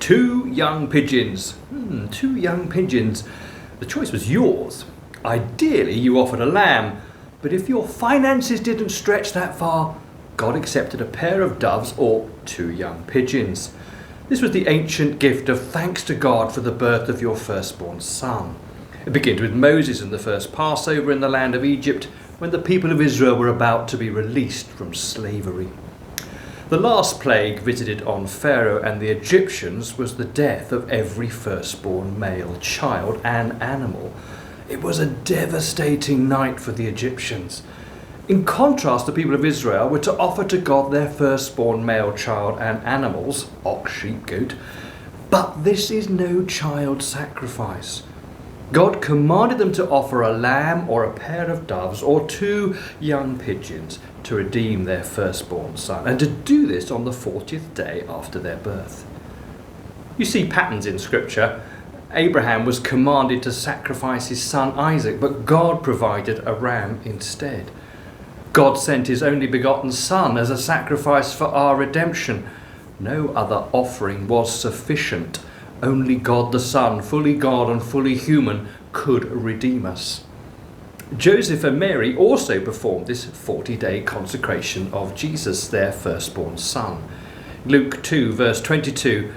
2 young pigeons. 2 young pigeons. The choice was yours. Ideally, you offered a lamb, but if your finances didn't stretch that far, God accepted a pair of doves or 2 young pigeons. This was the ancient gift of thanks to God for the birth of your firstborn son. It begins with Moses and the first Passover in the land of Egypt, when the people of Israel were about to be released from slavery. The last plague visited on Pharaoh and the Egyptians was the death of every firstborn male child and animal. It was a devastating night for the Egyptians. In contrast, the people of Israel were to offer to God their firstborn male child and animals, ox, sheep, goat. But this is no child sacrifice. God commanded them to offer a lamb or a pair of doves or 2 young pigeons to redeem their firstborn son, and to do this on the 40th day after their birth. You see patterns in Scripture. Abraham was commanded to sacrifice his son Isaac, but God provided a ram instead. God sent his only begotten Son as a sacrifice for our redemption. No other offering was sufficient. Only God the Son, fully God and fully human, could redeem us. Joseph and Mary also performed this 40-day consecration of Jesus, their firstborn son. Luke 2, verse 22,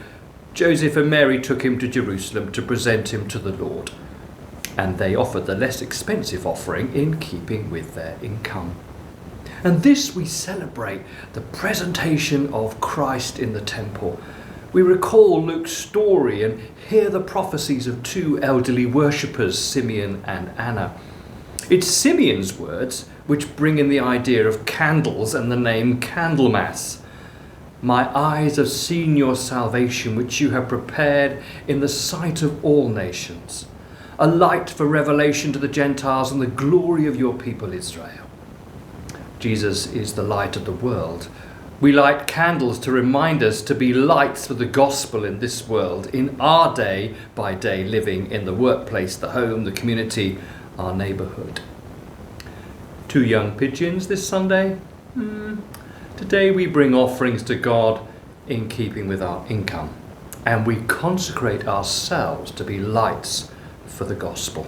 Joseph and Mary took him to Jerusalem to present him to the Lord, and they offered the less expensive offering in keeping with their income. And this we celebrate, the presentation of Christ in the temple. We recall Luke's story and hear the prophecies of 2 elderly worshippers, Simeon and Anna. It's Simeon's words which bring in the idea of candles and the name Candlemas. My eyes have seen your salvation, which you have prepared in the sight of all nations, a light for revelation to the Gentiles and the glory of your people Israel. Jesus is the light of the world. We light candles to remind us to be lights for the gospel in this world, in our day-by-day living in the workplace, the home, the community, our neighbourhood. 2 young pigeons this Sunday? Today we bring offerings to God in keeping with our income, and we consecrate ourselves to be lights for the gospel.